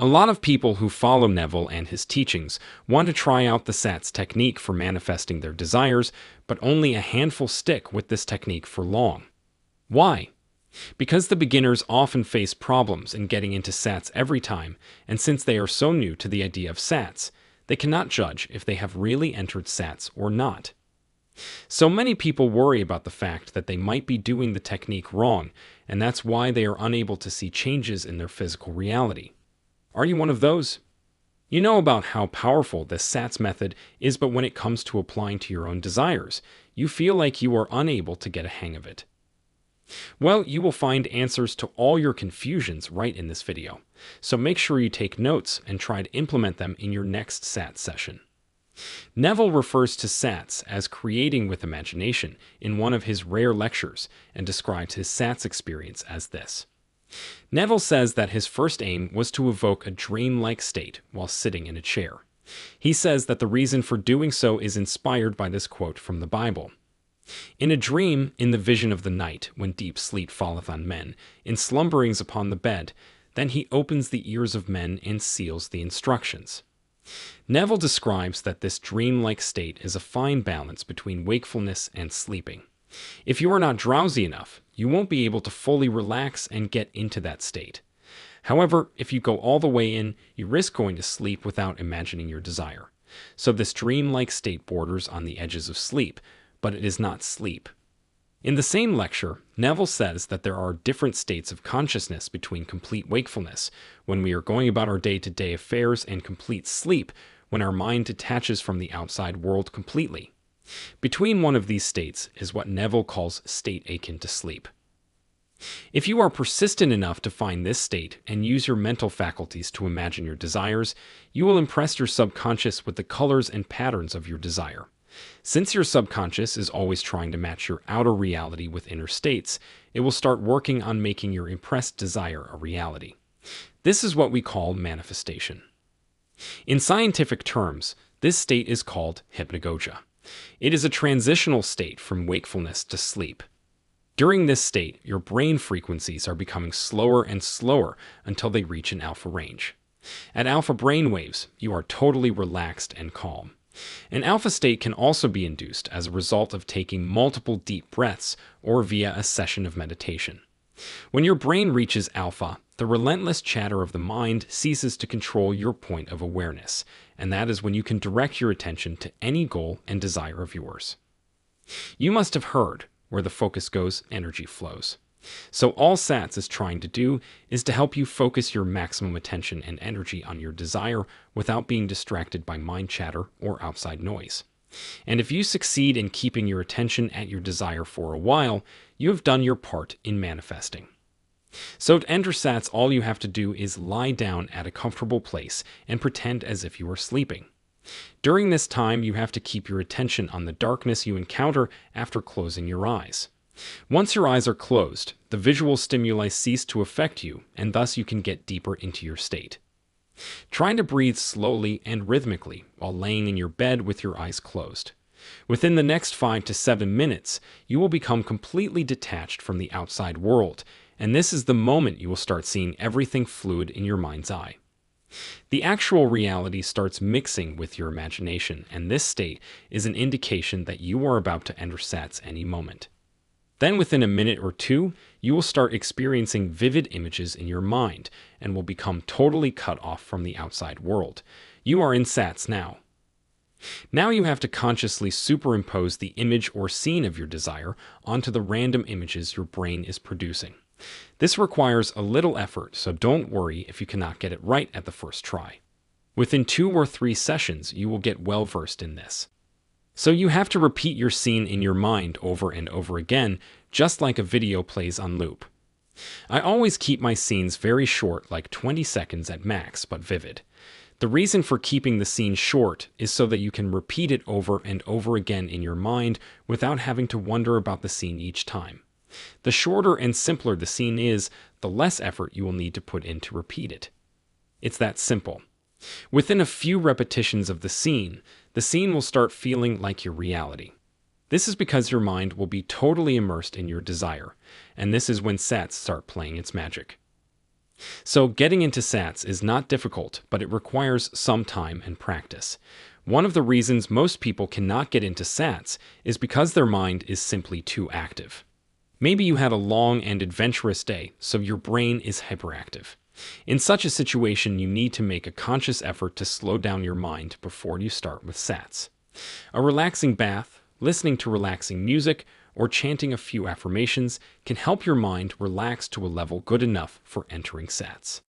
A lot of people who follow Neville and his teachings want to try out the SATS technique for manifesting their desires, but only a handful stick with this technique for long. Why? Because the beginners often face problems in getting into SATS every time, and since they are so new to the idea of SATS, they cannot judge if they have really entered SATS or not. So many people worry about the fact that they might be doing the technique wrong, and that's why they are unable to see changes in their physical reality. Are you one of those? You know about how powerful this SATS method is, but when it comes to applying to your own desires, you feel like you are unable to get a hang of it. Well, you will find answers to all your confusions right in this video, so make sure you take notes and try to implement them in your next SATS session. Neville refers to SATS as creating with imagination in one of his rare lectures and describes his SATS experience as this. Neville says that his first aim was to evoke a dream-like state while sitting in a chair. He says that the reason for doing so is inspired by this quote from the Bible. In a dream, in the vision of the night, when deep sleep falleth on men, in slumberings upon the bed, then he opens the ears of men and seals the instructions. Neville describes that this dream-like state is a fine balance between wakefulness and sleeping. If you are not drowsy enough, you won't be able to fully relax and get into that state. However, if you go all the way in, you risk going to sleep without imagining your desire. So this dream-like state borders on the edges of sleep, but it is not sleep. In the same lecture, Neville says that there are different states of consciousness between complete wakefulness, when we are going about our day-to-day affairs, and complete sleep, when our mind detaches from the outside world completely. Between one of these states is what Neville calls state akin to sleep. If you are persistent enough to find this state and use your mental faculties to imagine your desires, you will impress your subconscious with the colors and patterns of your desire. Since your subconscious is always trying to match your outer reality with inner states, it will start working on making your impressed desire a reality. This is what we call manifestation. In scientific terms, this state is called hypnagogia. It is a transitional state from wakefulness to sleep. During this state, your brain frequencies are becoming slower and slower until they reach an alpha range. At alpha brainwaves, you are totally relaxed and calm. An alpha state can also be induced as a result of taking multiple deep breaths or via a session of meditation. When your brain reaches alpha, the relentless chatter of the mind ceases to control your point of awareness, and that is when you can direct your attention to any goal and desire of yours. You must have heard, where the focus goes, energy flows. So all SATS is trying to do is to help you focus your maximum attention and energy on your desire without being distracted by mind chatter or outside noise. And if you succeed in keeping your attention at your desire for a while, you have done your part in manifesting. So to enter SATS, all you have to do is lie down at a comfortable place and pretend as if you are sleeping. During this time, you have to keep your attention on the darkness you encounter after closing your eyes. Once your eyes are closed, the visual stimuli cease to affect you, and thus you can get deeper into your state. Try to breathe slowly and rhythmically while laying in your bed with your eyes closed. Within the next 5 to 7 minutes, you will become completely detached from the outside world, and this is the moment you will start seeing everything fluid in your mind's eye. The actual reality starts mixing with your imagination, and this state is an indication that you are about to enter SATS any moment. Then within a minute or two, you will start experiencing vivid images in your mind and will become totally cut off from the outside world. You are in SATS now. Now you have to consciously superimpose the image or scene of your desire onto the random images your brain is producing. This requires a little effort, so don't worry if you cannot get it right at the first try. Within 2 or 3 sessions, you will get well versed in this. So you have to repeat your scene in your mind over and over again, just like a video plays on loop. I always keep my scenes very short, like 20 seconds at max, but vivid. The reason for keeping the scene short is so that you can repeat it over and over again in your mind without having to wonder about the scene each time. The shorter and simpler the scene is, the less effort you will need to put in to repeat it. It's that simple. Within a few repetitions of the scene will start feeling like your reality. This is because your mind will be totally immersed in your desire, and this is when SATS start playing its magic. So, getting into SATS is not difficult, but it requires some time and practice. One of the reasons most people cannot get into SATS is because their mind is simply too active. Maybe you had a long and adventurous day, so your brain is hyperactive. In such a situation, you need to make a conscious effort to slow down your mind before you start with SATS. A relaxing bath, listening to relaxing music, or chanting a few affirmations can help your mind relax to a level good enough for entering SATS.